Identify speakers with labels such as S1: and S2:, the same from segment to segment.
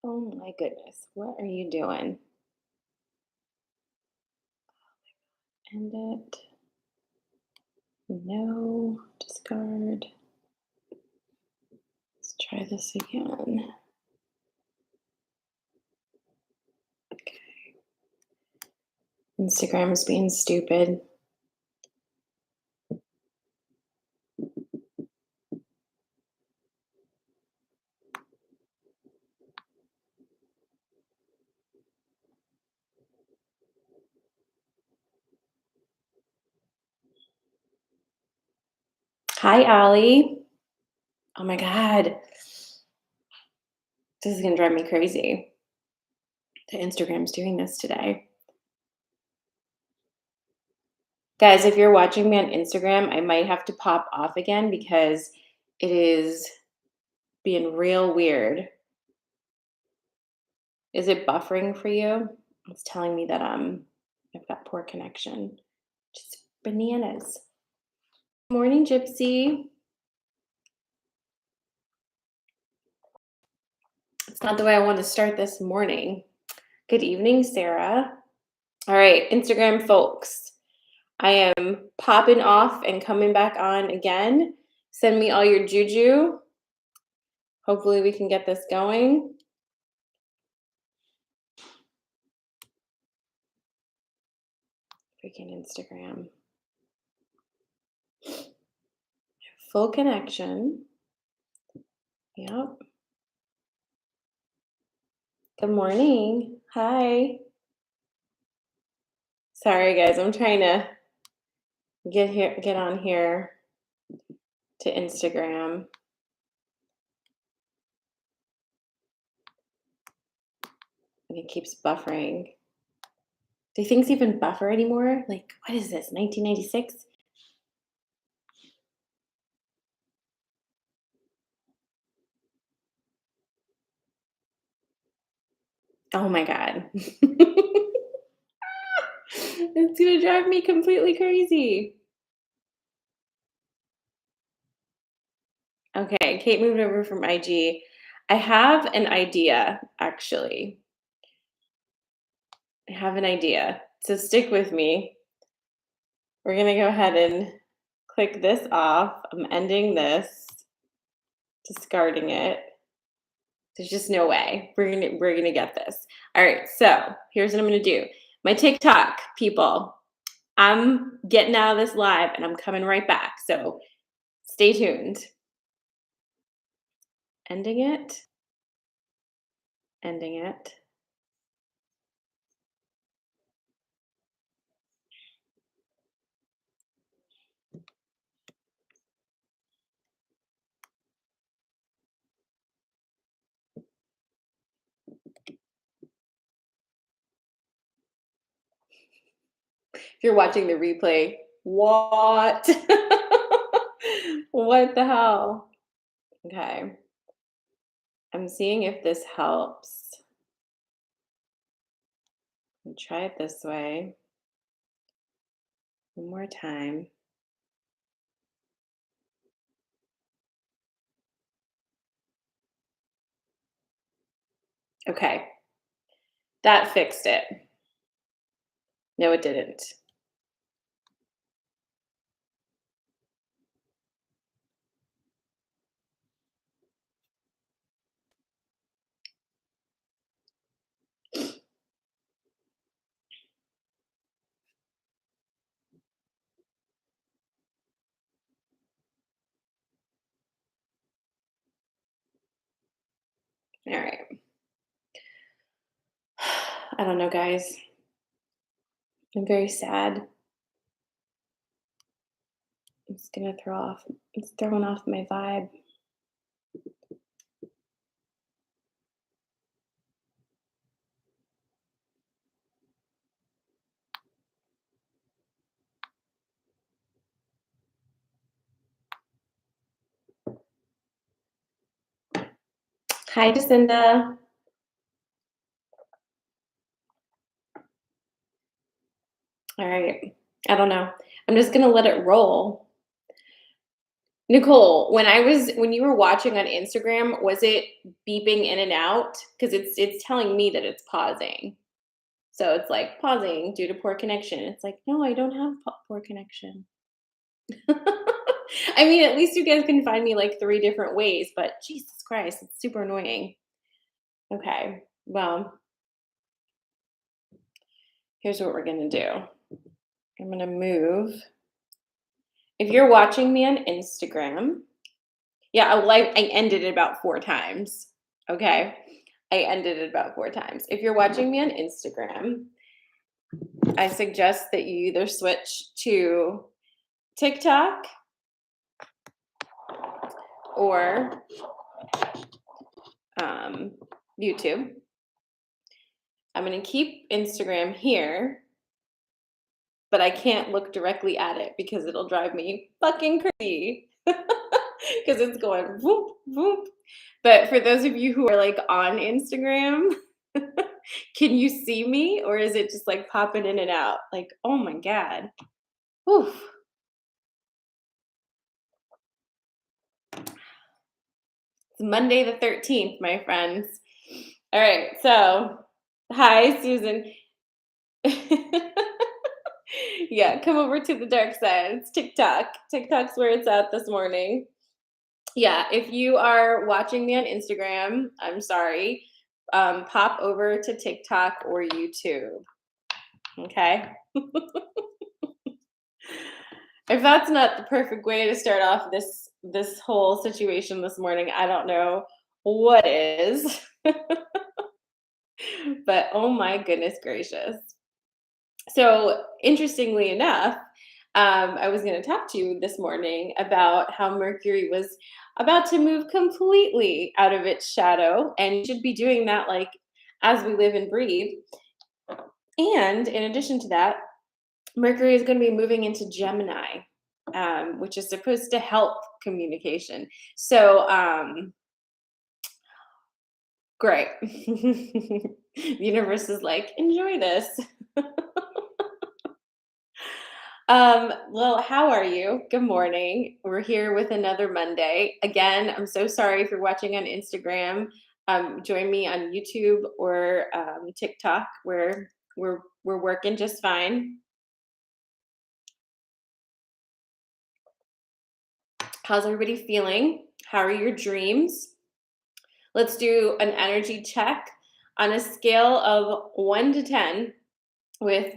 S1: Oh my goodness. What are you doing? End it. No. Discard. Let's try this again. Okay. Instagram is being stupid. Hi, Allie. Oh my God. This is going to drive me crazy. The Instagram's doing this today. Guys, if you're watching me on Instagram, I might have to pop off again because it is being real weird. Is it buffering for you? It's telling me that I've got poor connection. Just bananas. Morning, Gypsy. It's not the way I want to start this morning. Good evening, Sarah. All right, Instagram folks. I am popping off and coming back on again. Send me all your juju. Hopefully we can get this going. Freaking Instagram. Full connection. Yep. Good morning. Hi. Sorry guys, I'm trying to get on here to Instagram. And it keeps buffering. Do things even buffer anymore? Like, what is this, 1996? Oh my God. It's gonna drive me completely crazy. Okay, Kate moved over from IG. I have an idea, actually. I have an idea. So stick with me. We're gonna go ahead and click this off. I'm ending this, discarding it. There's just no way. We're gonna get this. All right, so here's what I'm gonna do. My TikTok people, I'm getting out of this live and I'm coming right back. So stay tuned. Ending it. Ending it. If you're watching the replay, what? What the hell? Okay. I'm seeing if this helps. I'll try it this way. One more time. Okay. That fixed it. No, it didn't. All right. I don't know, guys. I'm very sad. It's gonna it's throwing off my vibe. Hi, Jacinda. All right. I don't know. I'm just gonna let it roll. Nicole, when you were watching on Instagram, was it beeping in and out? Because it's telling me that it's pausing. So it's like pausing due to poor connection. It's like, no, I don't have poor connection. I mean, at least you guys can find me like three different ways, but Jesus Christ, it's super annoying. Okay, well, here's what we're gonna do. I'm gonna move. If you're watching me on Instagram, yeah, I ended it about 4 times. Okay, I ended it about 4 times. If you're watching me on Instagram, I suggest that you either switch to TikTok or um, YouTube. I'm going to keep Instagram here, but I can't look directly at it because it'll drive me fucking crazy because it's going whoop, whoop. But for those of you who are like on Instagram, can you see me or is it just like popping in and out? Like, oh my God. Whew. It's Monday the 13th, my friends. All right, so hi, Susan. Yeah, come over to the dark side. It's TikTok. TikTok's where it's at this morning. Yeah, if you are watching me on Instagram, I'm sorry. Pop over to TikTok or YouTube. Okay. If that's not the perfect way to start off this whole situation this morning, I don't know what is. But oh my goodness gracious. So interestingly enough, I was going to talk to you this morning about how Mercury was about to move completely out of its shadow, and you should be doing that like as we live and breathe. And in addition to that, Mercury is going to be moving into Gemini, which is supposed to help communication. So, great. The universe is like, enjoy this. Well, how are you? Good morning. We're here with another Monday. Again, I'm so sorry if you're watching on Instagram. Join me on YouTube or TikTok, where we're working just fine. How's everybody feeling? How are your dreams? Let's do an energy check on a scale of 1 to 10, with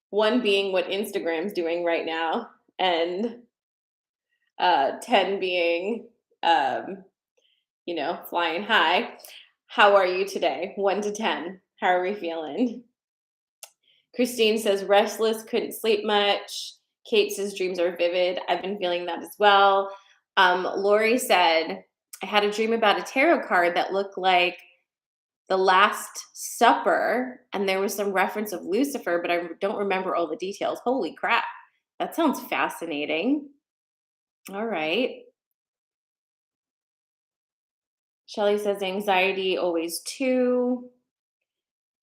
S1: 1 being what Instagram's doing right now, and 10 being flying high. How are you today? 1 to 10. How are we feeling? Christine says restless, couldn't sleep much. Kate says dreams are vivid. I've been feeling that as well. Lori said, I had a dream about a tarot card that looked like the Last Supper, and there was some reference of Lucifer, but I don't remember all the details. Holy crap. That sounds fascinating. All right. Shelly says anxiety, always 2.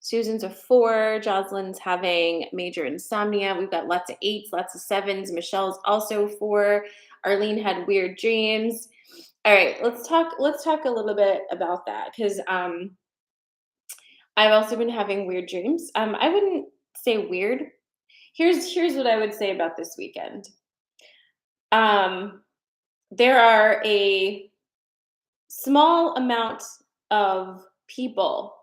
S1: Susan's a 4. Jocelyn's having major insomnia. We've got lots of 8s, lots of 7s. Michelle's also 4. Arlene had weird dreams. All right, let's talk a little bit about that, because I've also been having weird dreams. I wouldn't say weird. Here's what I would say about this weekend. There are a small amount of people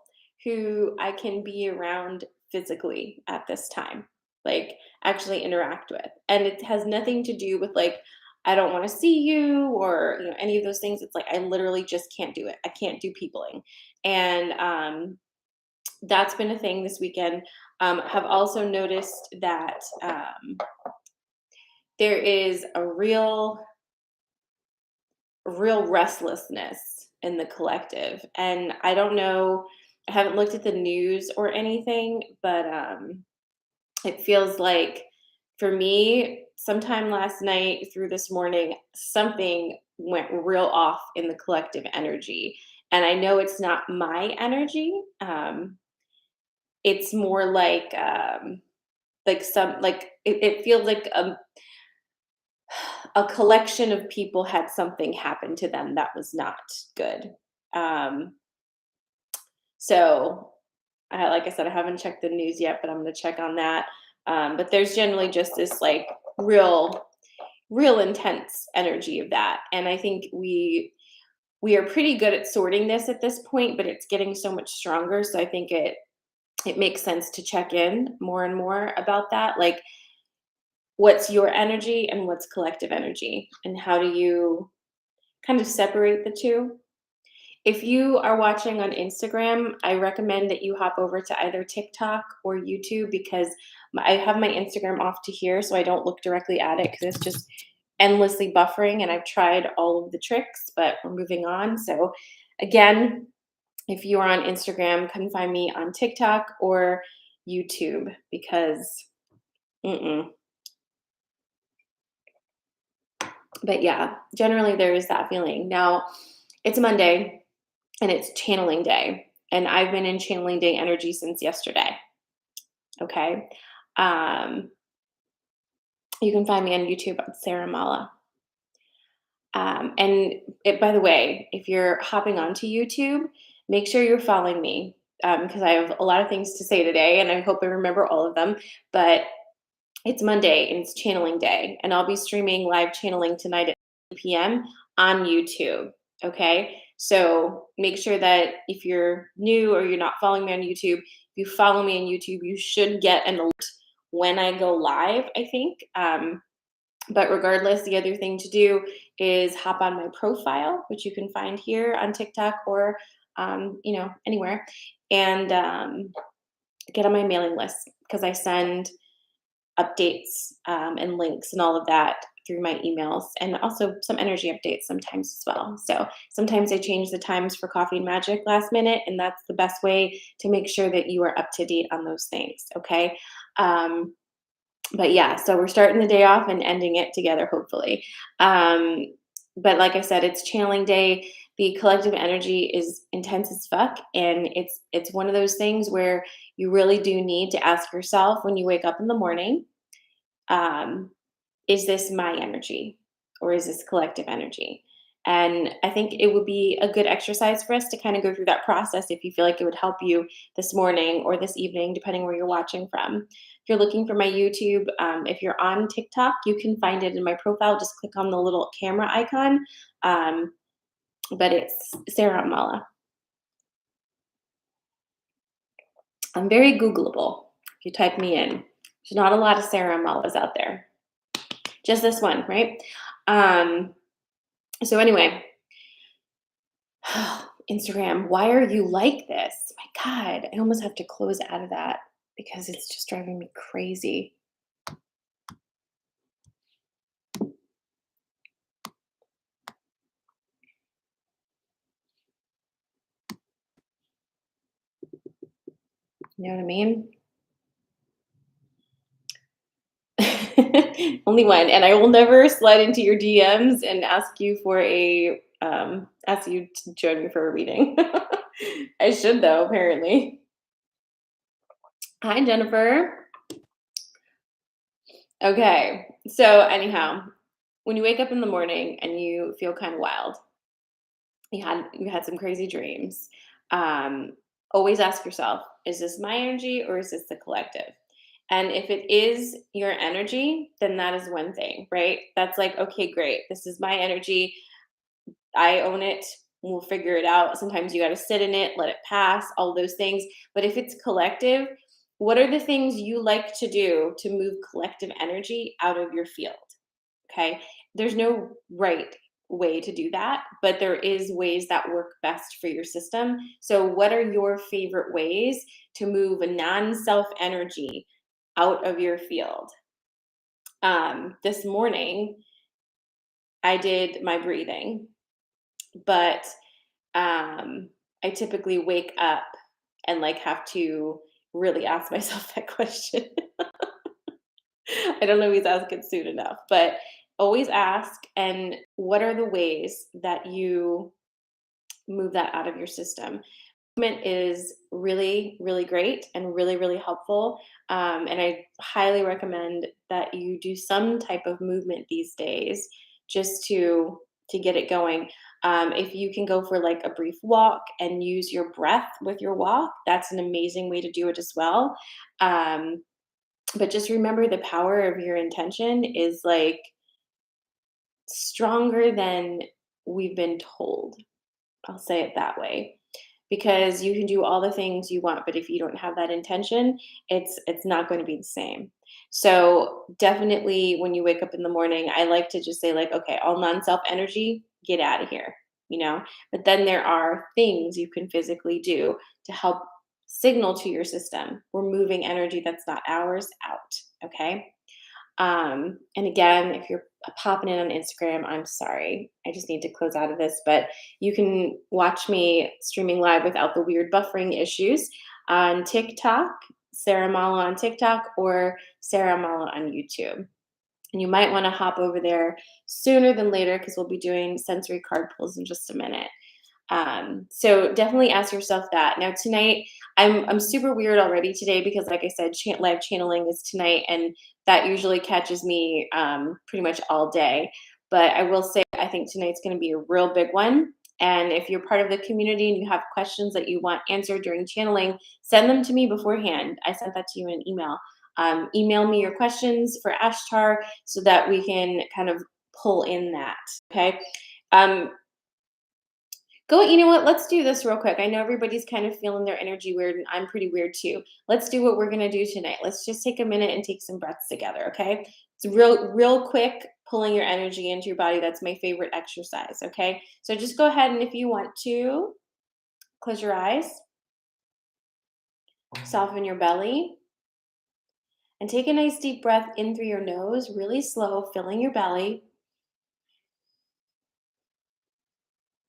S1: who I can be around physically at this time, like actually interact with. And it has nothing to do with like, I don't want to see you or any of those things. It's like I literally just can't do it. I can't do peopling. And that's been a thing this weekend. Have also noticed that there is a real restlessness in the collective. And I don't know, I haven't looked at the news or anything, but it feels like for me, sometime last night through this morning, something went real off in the collective energy. And I know it's not my energy. It's more like some, like it feels like a collection of people had something happen to them that was not good. Um, so, like I said, I haven't checked the news yet, but I'm going to check on that. But there's generally just this like real intense energy of that, and I think we are pretty good at sorting this at this point, but it's getting so much stronger. So I think it makes sense to check in more and more about that. Like, what's your energy and what's collective energy, and how do you kind of separate the two? If you are watching on Instagram, I recommend that you hop over to either TikTok or YouTube, because I have my Instagram off to here so I don't look directly at it because it's just endlessly buffering, and I've tried all of the tricks, but we're moving on. So again, if you are on Instagram, come find me on TikTok or YouTube, because mm-mm. But yeah, generally there is that feeling. Now, it's Monday and it's channeling day, and I've been in channeling day energy since yesterday. Okay. Um, you can find me on YouTube at Sarah Mala. And by the way, if you're hopping onto YouTube, make sure you're following me, because I have a lot of things to say today, and I hope I remember all of them. But it's Monday and it's channeling day, and I'll be streaming live channeling tonight at 8 p.m. on YouTube. Okay. So make sure that if you're new or you're not following me on YouTube, if you follow me on YouTube, you should get an alert when I go live, I think. But regardless, the other thing to do is hop on my profile, which you can find here on TikTok or, anywhere, and get on my mailing list, because I send updates and links and all of that through my emails, and also some energy updates sometimes as well. So sometimes I change the times for Coffee and Magic last minute, and that's the best way to make sure that you are up to date on those things. Okay. But yeah, so we're starting the day off and ending it together, hopefully. Um, but like I said, it's channeling day. The collective energy is intense as fuck, and it's one of those things where you really do need to ask yourself when you wake up in the morning, um, is this my energy or is this collective energy? And I think it would be a good exercise for us to kind of go through that process, if you feel like it would help you this morning or this evening, depending where you're watching from. If you're looking for my YouTube, if you're on TikTok, you can find it in my profile. Just click on the little camera icon. Um, but it's Sarah Mala. I'm very Googleable if you type me in. There's not a lot of Sarah Malas out there. Just this one, right? So anyway, Instagram, why are you like this? My God, I almost have to close out of that because it's just driving me crazy. You know what I mean? Only one, and I will never slide into your DMs and ask you to join me for a reading. I should, though, apparently. Hi, Jennifer. Okay, so anyhow, when you wake up in the morning and you feel kind of wild, you had some crazy dreams. Um, Always ask yourself, is this my energy or is this the collective? And if it is your energy, then that is one thing, right? That's like, okay, great. This is my energy. I own it. We'll figure it out. Sometimes you got to sit in it, let it pass, all those things. But if it's collective, what are the things you like to do to move collective energy out of your field? Okay. There's no right way to do that, but there is ways that work best for your system. So what are your favorite ways to move a non-self energy out of your field? This morning I did my breathing, but I typically wake up and like have to really ask myself that question. I don't always ask it soon enough, but always ask. And what are the ways that you move that out of your system? Movement is really, really great and really, really helpful. And I highly recommend that you do some type of movement these days. just to get it going. If you can go for like a brief walk and use your breath with your walk, that's an amazing way to do it as well. Um, but just remember the power of your intention is like stronger than we've been told. I'll say it that way. Because you can do all the things you want, but if you don't have that intention, it's not going to be the same. So definitely when you wake up in the morning, I like to just say like, okay, all non-self energy, get out of here, you know? But then there are things you can physically do to help signal to your system. We're moving energy that's not ours out, okay? And again, if you're popping in on Instagram, I'm sorry. I just need to close out of this, but you can watch me streaming live without the weird buffering issues on TikTok, Sarah Mala on TikTok, or Sarah Mala on YouTube. And you might want to hop over there sooner than later because we'll be doing sensory card pulls in just a minute. So definitely ask yourself that. Now tonight, I'm super weird already today because, like I said, live channeling is tonight, and that usually catches me pretty much all day. But I will say, I think tonight's going to be a real big one. And if you're part of the community and you have questions that you want answered during channeling, send them to me beforehand. I sent that to you in an email. Email me your questions for Ashtar so that we can kind of pull in that. Okay. Um, you know what? Let's do this real quick. I know everybody's kind of feeling their energy weird, and I'm pretty weird too. Let's do what we're going to do tonight. Let's just take a minute and take some breaths together, okay? It's real quick, pulling your energy into your body. That's my favorite exercise, okay? So just go ahead and if you want to, close your eyes, soften your belly, and take a nice deep breath in through your nose, really slow, filling your belly,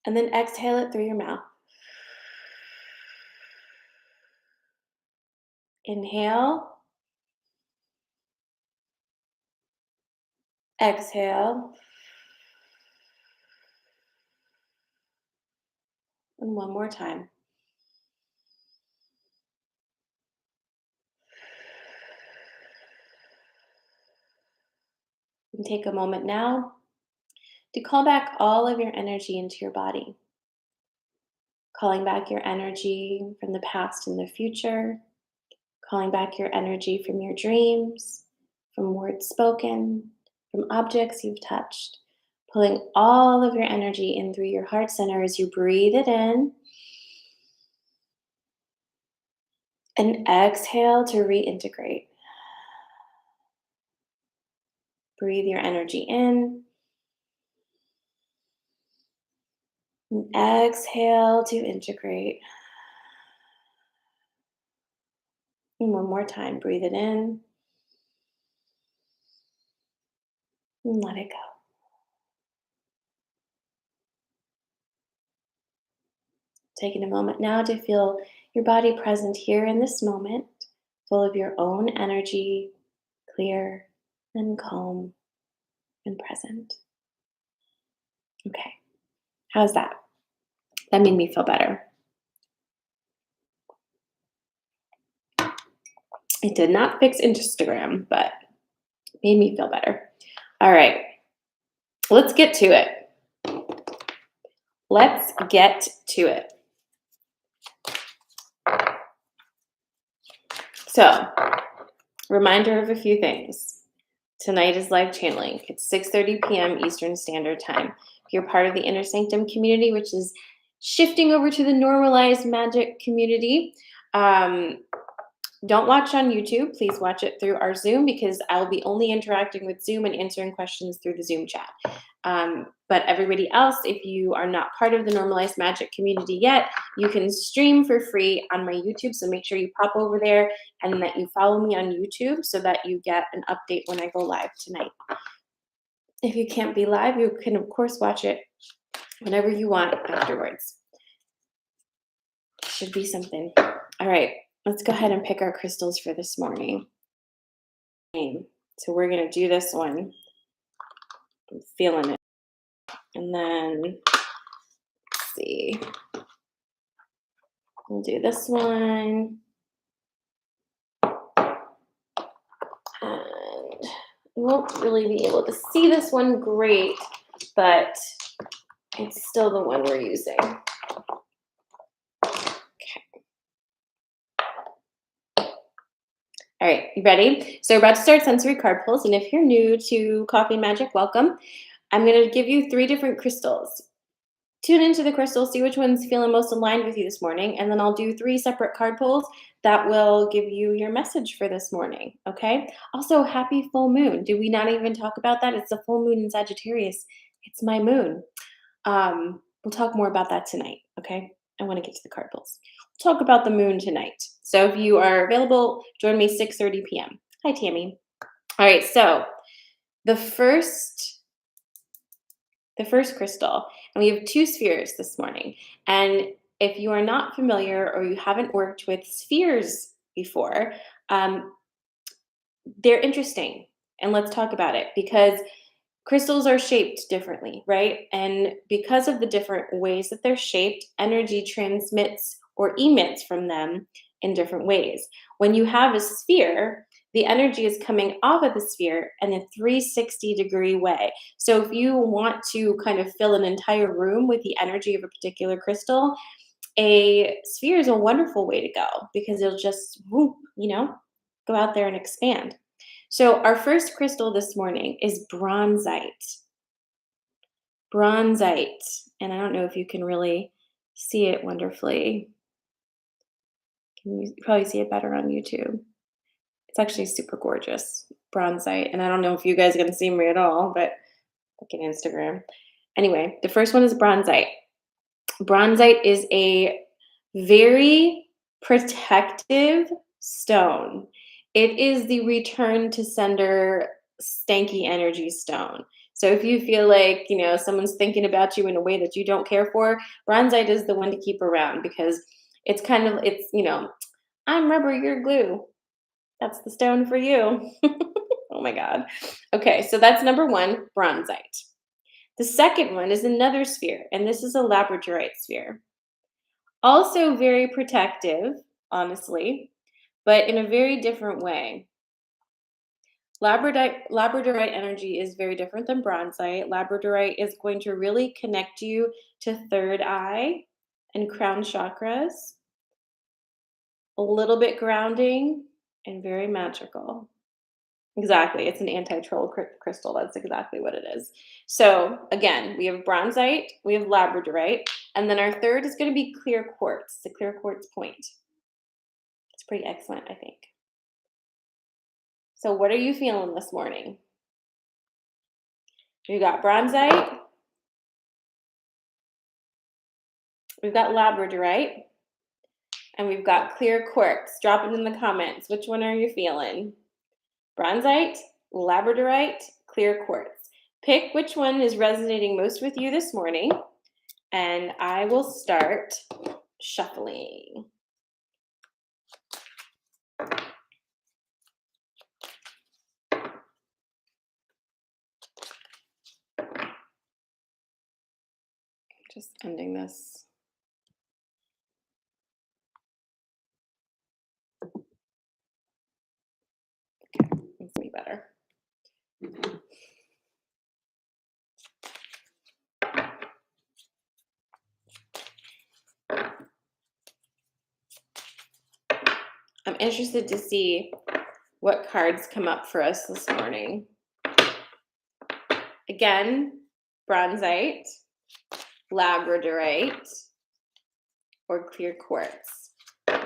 S1: and then exhale it through your mouth. Inhale, exhale, and one more time. And take a moment now to call back all of your energy into your body. Calling back your energy from the past and the future, calling back your energy from your dreams, from words spoken, from objects you've touched, pulling all of your energy in through your heart center as you breathe it in and exhale to reintegrate. Breathe your energy in and exhale to integrate. And one more time, breathe it in and let it go. Taking a moment now to feel your body present here in this moment, full of your own energy, clear and calm and present. Okay, how's that? That made me feel better. It did not fix Instagram, but made me feel better. All right, let's get to it. Let's get to it. So, reminder of a few things. Tonight is live channeling. It's 6:30 p.m. Eastern Standard Time. If you're part of the Inner Sanctum community, which is shifting over to the Normalized Magic community, don't watch on YouTube. Please watch it through our Zoom because I'll be only interacting with Zoom and answering questions through the Zoom chat. But everybody else, if you are not part of the Normalized Magic community yet, you can stream for free on my YouTube. So make sure you pop over there and that you follow me on YouTube so that you get an update when I go live tonight. If you can't be live, you can, of course, watch it whenever you want afterwards. Should be something. All right, let's go ahead and pick our crystals for this morning. So we're going to do this one. I'm feeling it. And then, let's see. We'll do this one. And you won't really be able to see this one great, but it's still the one we're using. All right, you ready? So we're about to start sensory card pulls, and if you're new to Coffee and Magic, welcome. I'm going to give you 3 different crystals. Tune into the crystals, see which one's feeling most aligned with you this morning, and then I'll do 3 separate card pulls that will give you your message for this morning, okay? Also, happy full moon. Did we not even talk about that? It's a full moon in Sagittarius. It's my moon. We'll talk more about that tonight, okay? I want to get to the card pulls. We'll talk about the moon tonight. So if you are available, join me 6:30 p.m. Hi, Tammy. All right, so the first crystal, and we have 2 spheres this morning. And if you are not familiar or you haven't worked with spheres before, they're interesting. And let's talk about it because crystals are shaped differently, right? And because of the different ways that they're shaped, energy transmits or emits from them in different ways. When you have a sphere, the energy is coming off of the sphere in a 360-degree way. So if you want to kind of fill an entire room with the energy of a particular crystal, a sphere is a wonderful way to go because it'll just, whoop, go out there and expand. So our first crystal this morning is bronzite. Bronzite. And I don't know if you can really see it wonderfully. You probably see it better on YouTube. It's actually super gorgeous. Bronzite. And I don't know if you guys are going to see me at all, but look at Instagram. Anyway, the first one is bronzite. Bronzite is a very protective stone. It is the return to sender stanky energy stone. So if you feel like, someone's thinking about you in a way that you don't care for, bronzite is the one to keep around because it's I'm rubber, you're glue. That's the stone for you. Oh my God. Okay, so that's number 1, bronzite. The second one is another sphere, and this is a labradorite sphere. Also very protective, honestly, but in a very different way. Labradorite energy is very different than bronzite. Labradorite is going to really connect you to third eye and crown chakras. A little bit grounding and very magical. Exactly. It's an anti-troll crystal. That's exactly what it is. So again, we have bronzite, we have labradorite, and then our third is going to be clear quartz, the clear quartz point. It's pretty excellent, I think. So what are you feeling this morning? We've got bronzite. We've got labradorite. And we've got clear quartz. Drop it in the comments. Which one are you feeling? Bronzite, labradorite, clear quartz. Pick which one is resonating most with you this morning, and I will start shuffling. Just ending this. Okay, makes me better. I'm interested to see what cards come up for us this morning. Again, bronzite, labradorite, or clear quartz.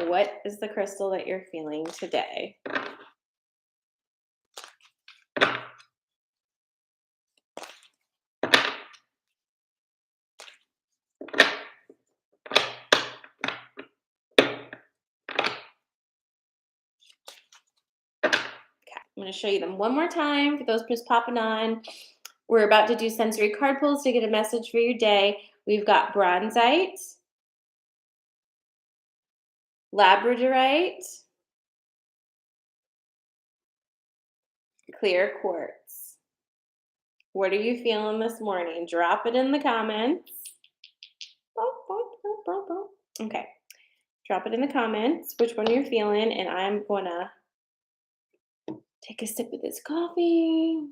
S1: What is the crystal that you're feeling today? I'm going to show you them one more time for those just popping on. We're about to do sensory card pulls to get a message for your day. We've got bronzite, labradorite, clear quartz. What are you feeling this morning? Drop it in the comments. Okay. Drop it in the comments which one you're feeling, and I'm going to take a sip of this coffee.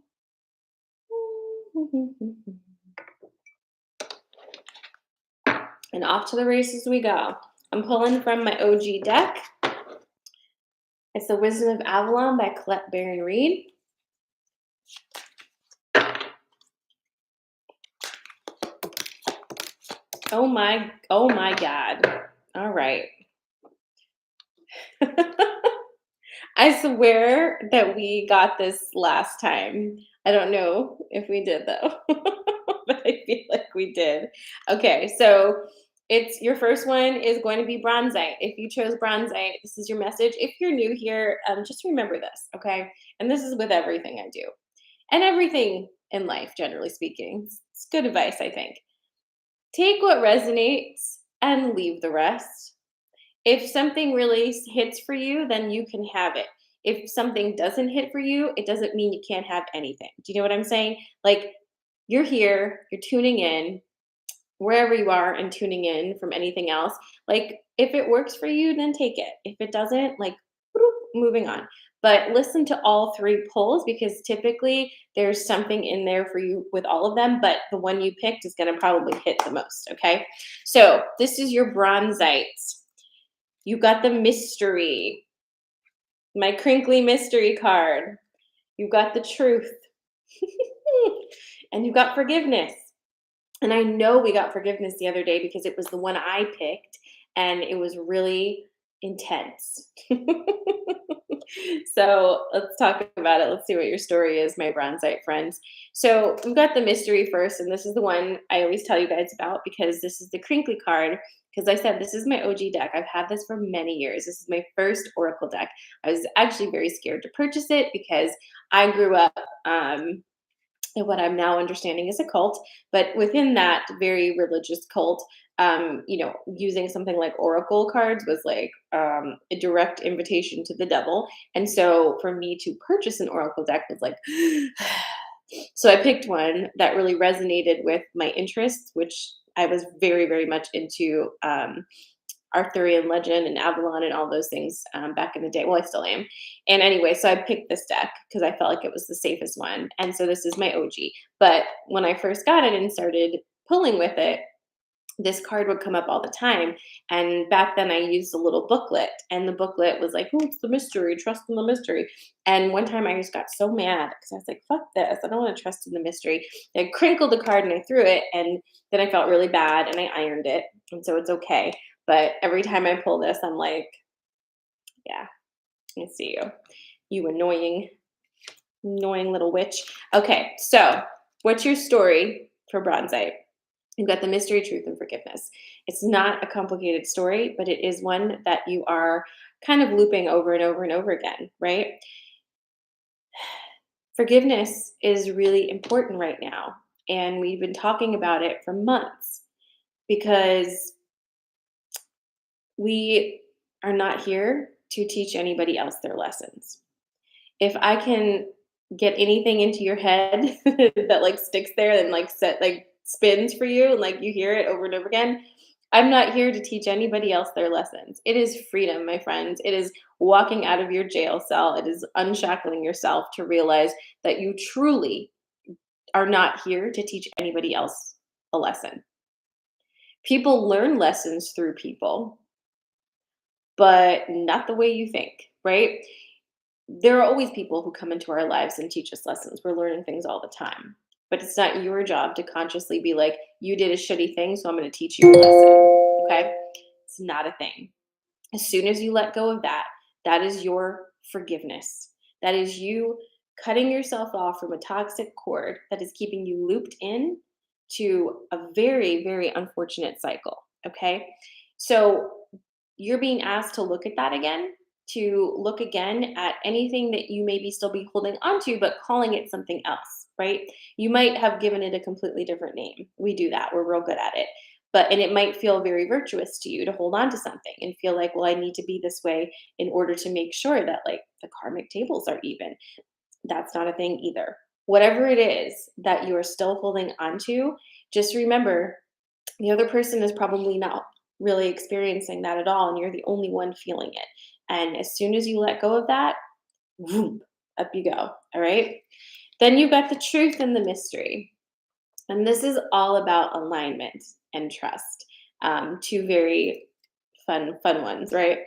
S1: And off to the races we go. I'm pulling from my OG deck. It's The Wisdom of Avalon by Colette Baron Reed. Oh my God. All right. I swear that we got this last time. I don't know if we did though, but I feel like we did. Okay, so it's your first one is going to be bronzite. If you chose bronzite, this is your message. If you're new here, just remember this, okay? And this is with everything I do and everything in life, generally speaking. It's good advice, I think. Take what resonates and leave the rest. If something really hits for you, then you can have it. If something doesn't hit for you, it doesn't mean you can't have anything. Do you know what I'm saying? Like, you're here, you're tuning in, wherever you are and tuning in from anything else. Like, if it works for you, then take it. If it doesn't, like, moving on. But listen to all three pulls because typically there's something in there for you with all of them, but the one you picked is going to probably hit the most. Okay. So this is your bronzite. You got the mystery, my crinkly mystery card. You got the truth. And you got forgiveness. And I know we got forgiveness the other day because it was the one I picked and it was really intense. So let's talk about it. Let's see what your story is, my bronzite friends. So we've got the mystery first, and this is the one I always tell you guys about because this is the crinkly card. Because I said this is my OG deck. I've had this for many years. This is my first Oracle deck. I was actually very scared to purchase it because I grew up in what I'm now understanding is a cult, but within that very religious cult, using something like oracle cards was like a direct invitation to the devil. And so for me to purchase an oracle deck was like, so I picked one that really resonated with my interests, which I was very, very much into Arthurian legend and Avalon and all those things back in the day. Well, I still am. And anyway, so I picked this deck because I felt like it was the safest one. And so this is my OG. But when I first got it and started pulling with it, this card would come up all the time. And back then I used a little booklet, and the booklet was like, oh, it's the mystery, trust in the mystery. And one time I just got so mad because I was like, fuck this. I don't want to trust in the mystery. I crinkled the card and I threw it, and then I felt really bad and I ironed it. And so it's okay. But every time I pull this, I'm like, yeah, I see you. You annoying little witch. Okay, so what's your story for bronzite? You've got the mystery, truth, and forgiveness. It's not a complicated story, but it is one that you are kind of looping over and over and over again, right? Forgiveness is really important right now. And we've been talking about it for months because we are not here to teach anybody else their lessons. If I can get anything into your head that like sticks there and like spins for you and like you hear it over and over again, I'm not here to teach anybody else their lessons. It is freedom, my friends. It is walking out of your jail cell. It is unshackling yourself to realize that you truly are not here to teach anybody else a lesson. People learn lessons through people, but not the way you think, right? There are always people who come into our lives and teach us lessons. We're learning things all the time. But it's not your job to consciously be like, you did a shitty thing, so I'm going to teach you a lesson. Okay? It's not a thing. As soon as you let go of that, that is your forgiveness. That is you cutting yourself off from a toxic cord that is keeping you looped in to a very, very unfortunate cycle. Okay? So you're being asked to look at that again, to look again at anything that you maybe still be holding onto, but calling it something else, right? You might have given it a completely different name. We do that. We're real good at it. And it might feel very virtuous to you to hold on to something and feel like, well, I need to be this way in order to make sure that like the karmic tables are even. That's not a thing either. Whatever it is that you are still holding onto, just remember the other person is probably not really experiencing that at all, and you're the only one feeling it. And as soon as you let go of that, whoop, up you go. All right. Then you got the truth and the mystery. And this is all about alignment and trust. Two very fun ones, right?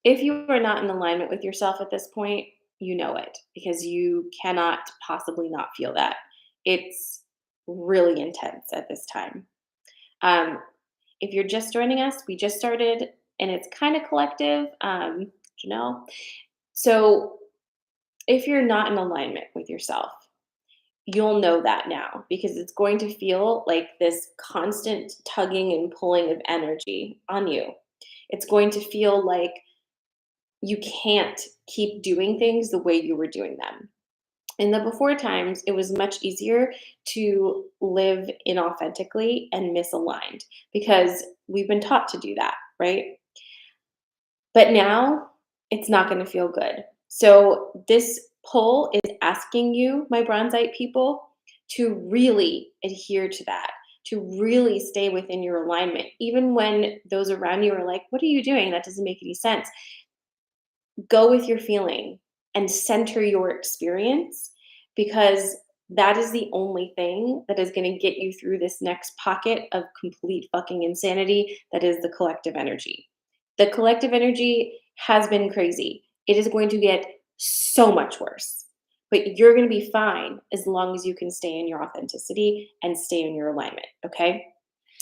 S1: If you are not in alignment with yourself at this point, you know it because you cannot possibly not feel that. It's really intense at this time. Um, if you're just joining us, we just started and it's kind of collective, you know. So if you're not in alignment with yourself, you'll know that now because it's going to feel like this constant tugging and pulling of energy on you. It's going to feel like you can't keep doing things the way you were doing them. In the before times, it was much easier to live inauthentically and misaligned because we've been taught to do that, right? But now it's not going to feel good. So this poll is asking you, my bronzite people, to really adhere to that, to really stay within your alignment, even when those around you are like, what are you doing? That doesn't make any sense. Go with your feeling and center your experience because that is the only thing that is going to get you through this next pocket of complete fucking insanity that is the collective energy. The collective energy has been crazy. It is going to get so much worse. But you're going to be fine as long as you can stay in your authenticity and stay in your alignment, okay?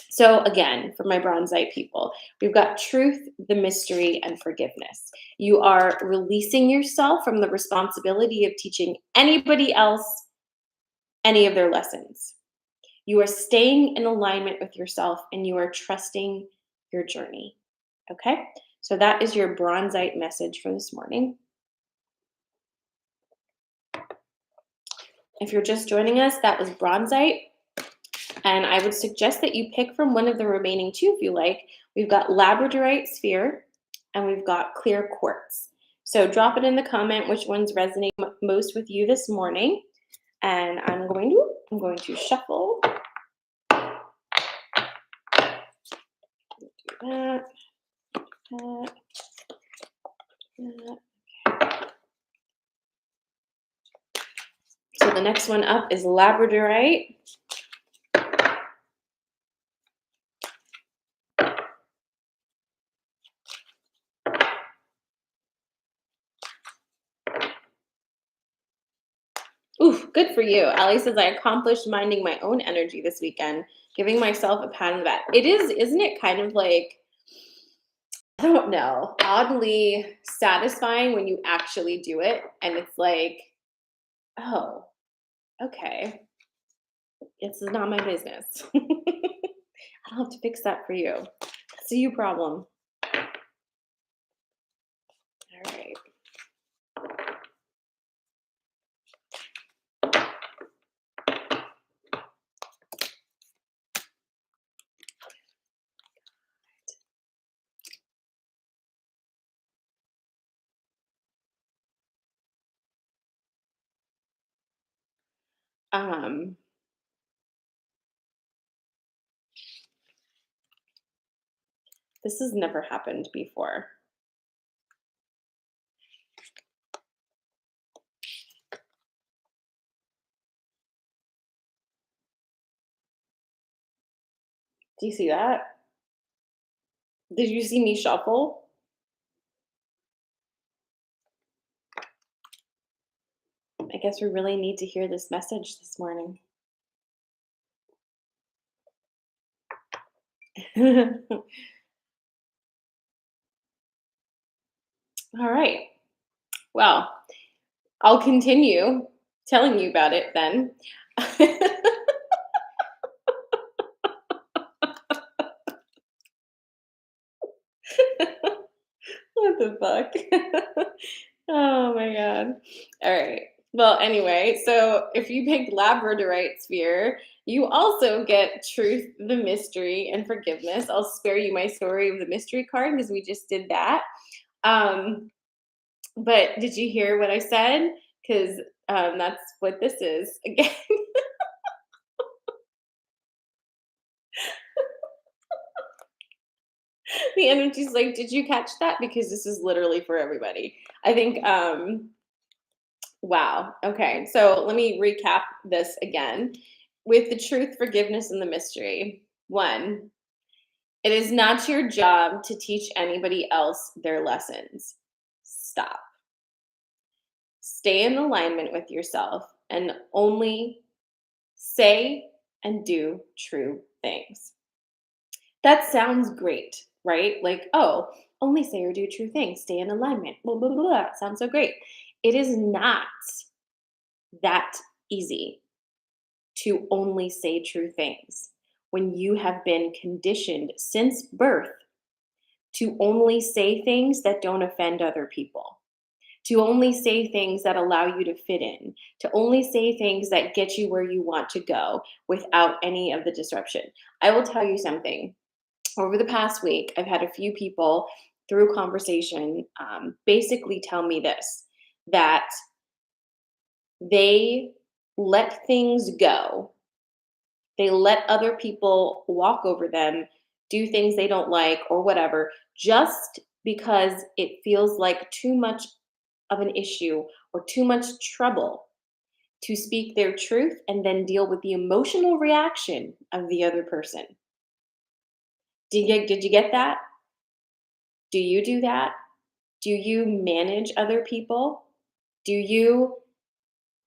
S1: So again, for my bronzite people, we've got truth, the mystery, and forgiveness. You are releasing yourself from the responsibility of teaching anybody else any of their lessons. You are staying in alignment with yourself and you are trusting your journey. Okay? So that is your bronzite message for this morning. If you're just joining us, that was bronzite. And I would suggest that you pick from one of the remaining two if you like. We've got labradorite sphere and we've got clear quartz. So drop it in the comment which ones resonate most with you this morning. And I'm going to shuffle. Do that. So the next one up is labradorite. Ooh, good for you. Allie says, I accomplished minding my own energy this weekend, giving myself a pat on the back. It is, isn't it kind of like, I don't know, oddly satisfying when you actually do it. And it's like, oh, okay. This is not my business. I don't have to fix that for you. That's a you problem. All right. This has never happened before. Do you see that? Did you see me shuffle? I guess we really need to hear this message this morning. All right. Well, I'll continue telling you about it then. What the fuck? Oh my god. All right. Well, anyway, so if you picked labradorite sphere, you also get truth, the mystery, and forgiveness. I'll spare you my story of the mystery card because we just did that. But did you hear what I said? Because that's what this is again. The energy's like, did you catch that? Because this is literally for everybody. I think, wow. Okay. So let me recap this again. with the truth, forgiveness, and the mystery. One, it is not your job to teach anybody else their lessons. Stop. Stay in alignment with yourself and only say and do true things. That sounds great, right? Like, oh, only say or do true things, stay in alignment. Blah, blah, blah, blah. Sounds so great. It is not that easy to only say true things when you have been conditioned since birth to only say things that don't offend other people, to only say things that allow you to fit in, to only say things that get you where you want to go without any of the disruption. I will tell you something. Over the past week, I've had a few people through conversation basically tell me this, that they let things go. They let other people walk over them, do things they don't like or whatever, just because it feels like too much of an issue or too much trouble to speak their truth and then deal with the emotional reaction of the other person. Did you get that? Do you do that? Do you manage other people? Do you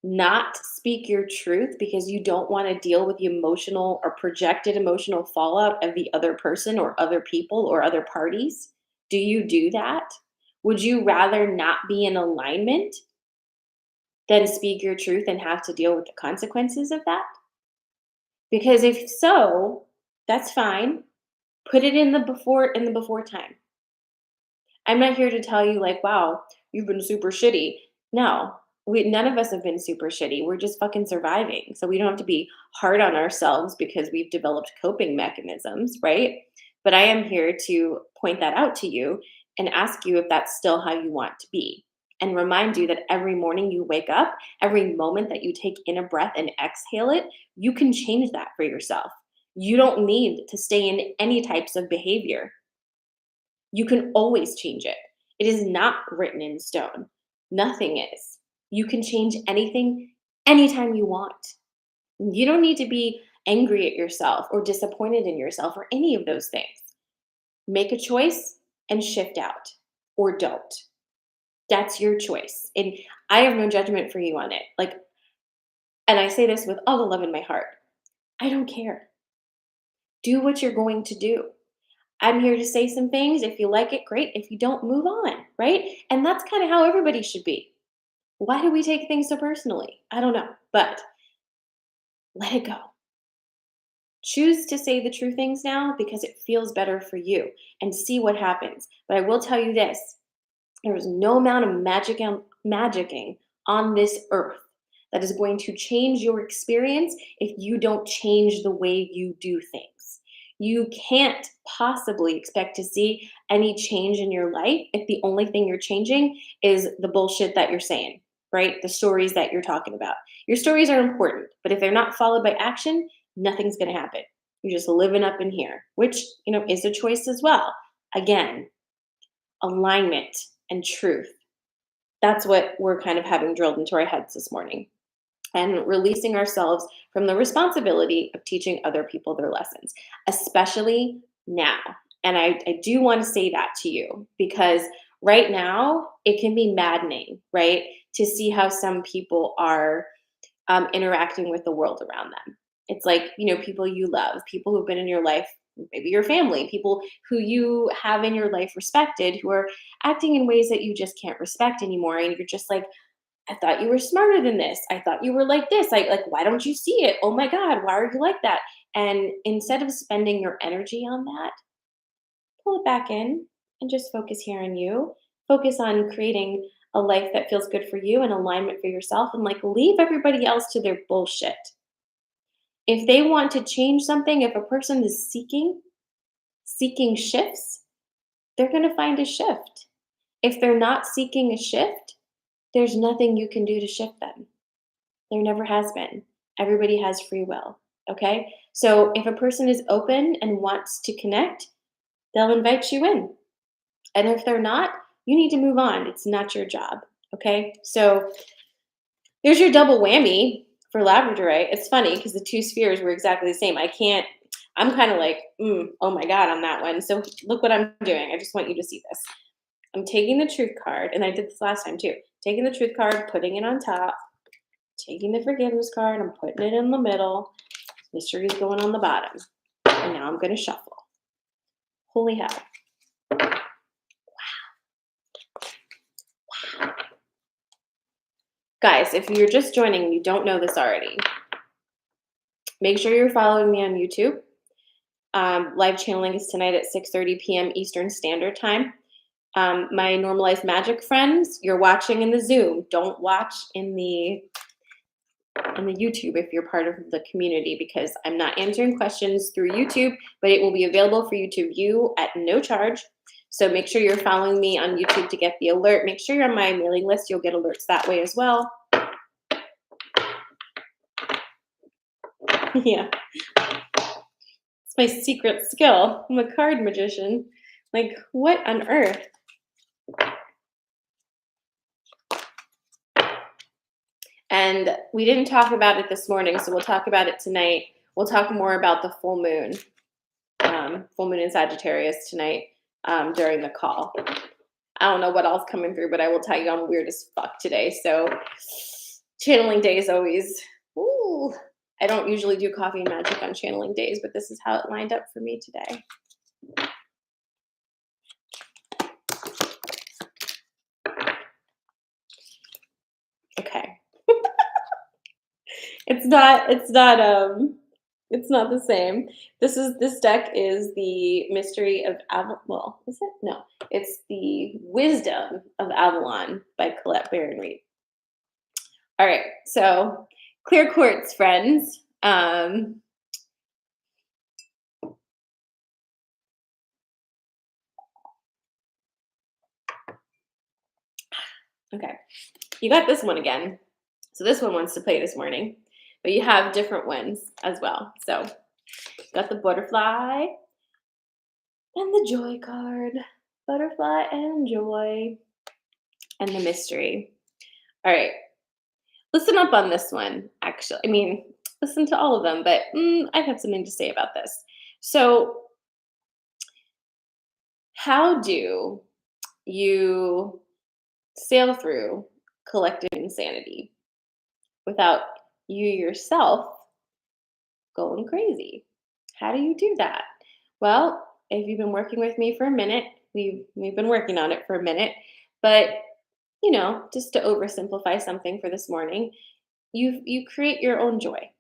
S1: not speak your truth because you don't want to deal with the emotional or projected emotional fallout of the other person or other people or other parties? Do you do that? Would you rather not be in alignment than speak your truth and have to deal with the consequences of that? Because if so, that's fine. Put it in the before time. I'm not here to tell you like, wow, you've been super shitty. No, none of us have been super shitty. We're just fucking surviving. So we don't have to be hard on ourselves because we've developed coping mechanisms, right? But I am here to point that out to you and ask you if that's still how you want to be. And remind you that every morning you wake up, every moment that you take in a breath and exhale it, you can change that for yourself. You don't need to stay in any types of behavior. You can always change it. It is not written in stone. Nothing is. You can change anything anytime you want. You don't need to be angry at yourself or disappointed in yourself or any of those things. Make a choice and shift out or don't. That's your choice. And I have no judgment for you on it. Like, and I say this with all the love in my heart. I don't care. Do what you're going to do. I'm here to say some things. If you like it, great. If you don't, move on, right? And that's kind of how everybody should be. Why do we take things so personally? I don't know, but let it go. Choose to say the true things now because it feels better for you and see what happens. But I will tell you this, there is no amount of magicking on this earth that is going to change your experience if you don't change the way you do things. You can't possibly expect to see any change in your life if the only thing you're changing is the bullshit that you're saying, right? The stories that you're talking about. Your stories are important, but if they're not followed by action, nothing's going to happen. You're just living up in here, which, is a choice as well. Again, alignment and truth. That's what we're kind of having drilled into our heads this morning. And releasing ourselves from the responsibility of teaching other people their lessons, especially now. And I do want to say that to you because right now it can be maddening, right? To see how some people are interacting with the world around them. It's like, people you love, people who've been in your life, maybe your family, people who you have in your life respected, who are acting in ways that you just can't respect anymore. And you're just like, I thought you were smarter than this. I thought you were like this. Like, why don't you see it? Oh my God, why are you like that? And instead of spending your energy on that, pull it back in and just focus here on you. Focus on creating a life that feels good for you and alignment for yourself and like leave everybody else to their bullshit. If they want to change something, if a person is seeking shifts, they're going to find a shift. If they're not seeking a shift, there's nothing you can do to shift them. There never has been. Everybody has free will. Okay? So if a person is open and wants to connect, they'll invite you in. And if they're not, you need to move on. It's not your job. Okay? So there's your double whammy for labradorite. It's funny because the two spheres were exactly the same. I'm kind of like, oh my God, on that one. So look what I'm doing. I just want you to see this. I'm taking the truth card, and I did this last time too. Taking the truth card, putting it on top, taking the forgiveness card, I'm putting it in the middle. Mystery is going on the bottom. And now I'm going to shuffle. Holy hell. Guys, if you're just joining and you don't know this already, make sure you're following me on YouTube. Live channeling is tonight at 6:30 p.m. Eastern Standard Time. My normalized magic friends, you're watching in the Zoom. Don't watch in the YouTube if you're part of the community, because I'm not answering questions through YouTube, but it will be available for you to view at no charge. So make sure you're following me on YouTube to get the alert. Make sure you're on my mailing list. You'll get alerts that way as well. Yeah. It's my secret skill. I'm a card magician. Like, what on earth? And we didn't talk about it this morning, so we'll talk about it tonight. We'll talk more about the full moon in Sagittarius tonight during the call. I don't know what else coming through, but I will tell you I'm weird as fuck today. So channeling day is always, ooh. I don't usually do coffee and magic on channeling days, but this is how it lined up for me today. Okay. It's not the same. This deck is the Mystery of Avalon. Well, is it? No. It's the Wisdom of Avalon by Colette Baron Reed. All right. So, clear quartz, friends. Okay. You got this one again. So this one wants to play this morning, but you have different ones as well. So got the butterfly and the joy card. Butterfly and joy and the mystery. All right. Listen up on this one, actually. I mean, listen to all of them, but I have something to say about this. So how do you sail through collective insanity without you yourself going crazy? How do you do that? Well, if you've been working with me for a minute, we've been working on it for a minute, but just to oversimplify something for this morning, you create your own joy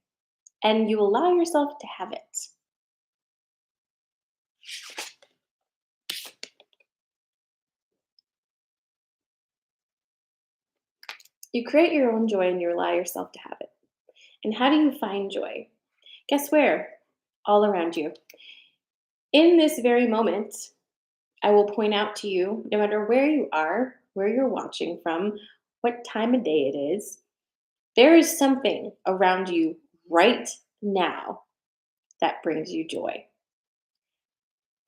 S1: and you allow yourself to have it. You create your own joy and you allow yourself to have it. And how do you find joy? Guess where? All around you. In this very moment, I will point out to you, no matter where you are, where you're watching from, what time of day it is, there is something around you right now that brings you joy.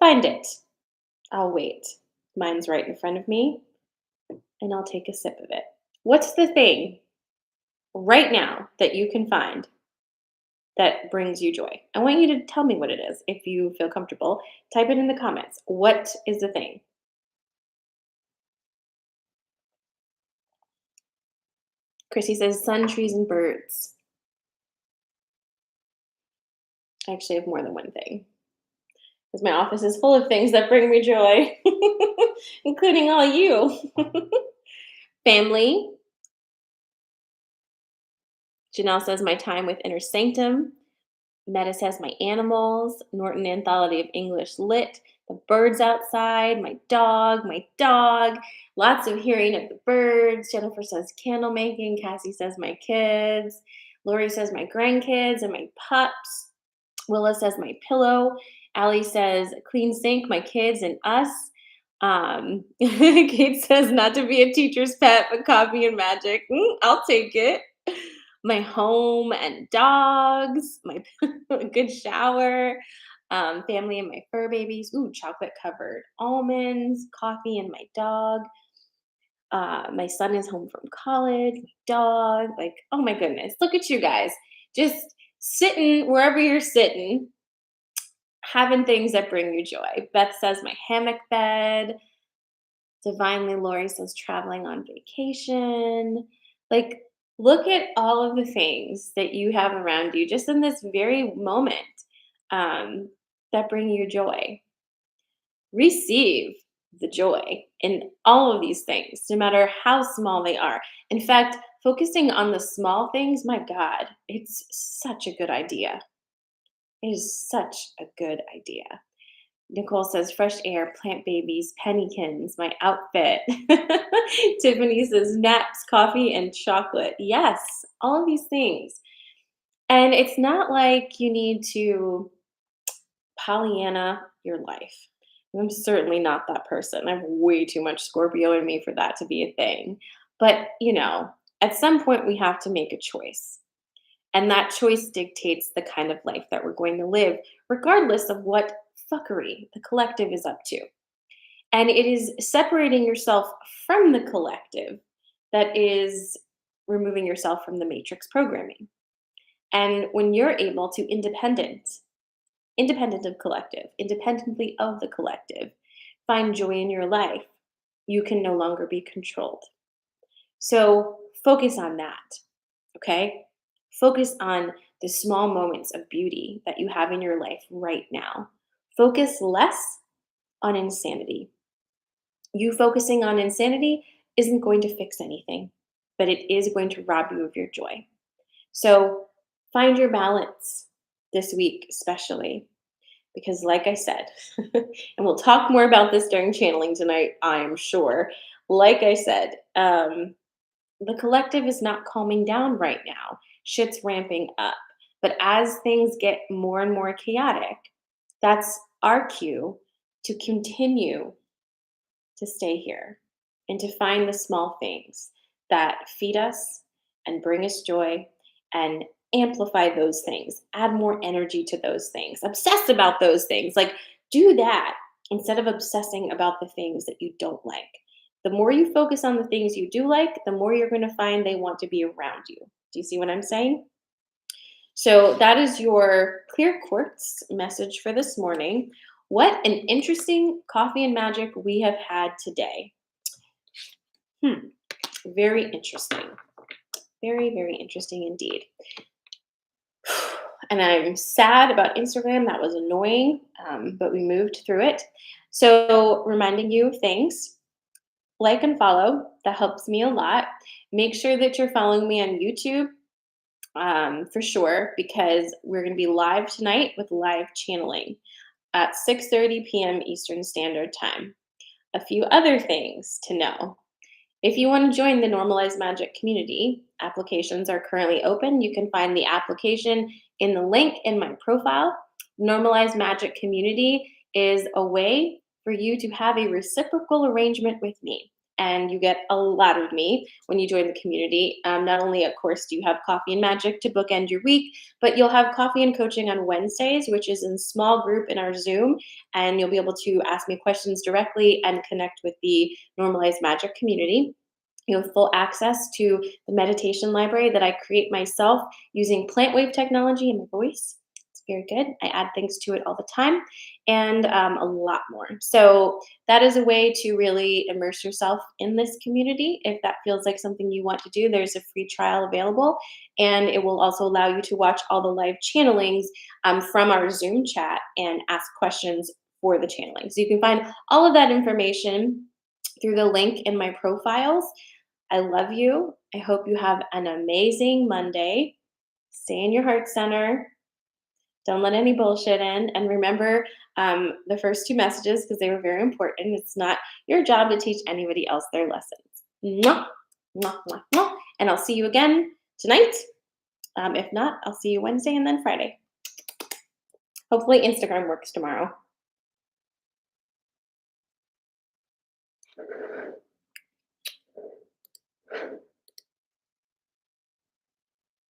S1: Find it. I'll wait. Mine's right in front of me, and I'll take a sip of it. What's the thing right now that you can find that brings you joy? I want you to tell me what it is. If you feel comfortable, type it in the comments. What is the thing? Chrissy says sun, trees, and birds. I actually have more than one thing, because my office is full of things that bring me joy, including all you. Family. Janelle says my time with Inner Sanctum. Meta says my animals. Norton Anthology of English Lit. The birds outside. My dog. Lots of hearing of the birds. Jennifer says candle making. Cassie says my kids. Lori says my grandkids and my pups. Willa says my pillow. Allie says clean sink, my kids and us. Kate says not to be a teacher's pet, but coffee and magic. I'll take it. My home and dogs, my good shower, family and my fur babies. Ooh, chocolate covered almonds, coffee and my dog. My son is home from college, my dog, like, oh my goodness, look at you guys. Just sitting wherever you're sitting, having things that bring you joy. Beth says my hammock bed. Divinely Lori says traveling on vacation. Like, look at all of the things that you have around you just in this very moment um, that bring you joy. Receive the joy in all of these things, no matter how small they are. In fact, focusing on the small things, my God, it's such a good idea. It is such a good idea. Nicole says, fresh air, plant babies, pennykins, my outfit. Tiffany says, naps, coffee, and chocolate. Yes, all of these things. And it's not like you need to Pollyanna your life. I'm certainly not that person. I have way too much Scorpio in me for that to be a thing. But, at some point we have to make a choice. And that choice dictates the kind of life that we're going to live, regardless of what fuckery the collective is up to. And it is separating yourself from the collective that is removing yourself from the matrix programming. And when you're able to independent of collective, independently of the collective, find joy in your life, you can no longer be controlled. So focus on that, okay? Focus on the small moments of beauty that you have in your life right now. Focus less on insanity. You focusing on insanity isn't going to fix anything, but it is going to rob you of your joy. So find your balance this week, especially because, like I said, and we'll talk more about this during channeling tonight, I'm sure. Like I said, the collective is not calming down right now. Shit's ramping up. But as things get more and more chaotic, that's our cue to continue to stay here and to find the small things that feed us and bring us joy and amplify those things, add more energy to those things, obsess about those things. Like, do that instead of obsessing about the things that you don't like. The more you focus on the things you do like, the more you're going to find they want to be around you. Do you see what I'm saying? So that is your clear quartz message for this morning. What an interesting coffee and magic we have had today. Very interesting. Very, very interesting indeed. And I'm sad about Instagram. That was annoying, but we moved through it. So reminding you of things. Like and follow. That helps me a lot. Make sure that you're following me on YouTube for sure, because we're going to be live tonight with live channeling at 6:30 p.m. Eastern Standard Time. A few other things to know. If you want to join the Normalized Magic community, applications are currently open. You can find the application in the link in my profile. Normalized Magic community is a way for you to have a reciprocal arrangement with me. And you get a lot of me when you join the community. Not only, of course, do you have Coffee and Magic to bookend your week, but you'll have coffee and coaching on Wednesdays, which is in small group in our Zoom. And you'll be able to ask me questions directly and connect with the Normalized Magic community. You have full access to the meditation library that I create myself using plant wave technology and my voice. It's very good. I add things to it all the time, and a lot more. So that is a way to really immerse yourself in this community. If that feels like something you want to do, there's a free trial available, and it will also allow you to watch all the live channelings from our Zoom chat and ask questions for the channeling. So you can find all of that information through the link in my profiles. I love you. I hope you have an amazing Monday. Stay in your heart center. Don't let any bullshit in. And remember the first two messages, because they were very important. It's not your job to teach anybody else their lessons. Mwah, mwah, mwah, mwah. And I'll see you again tonight. If not, I'll see you Wednesday and then Friday. Hopefully Instagram works tomorrow.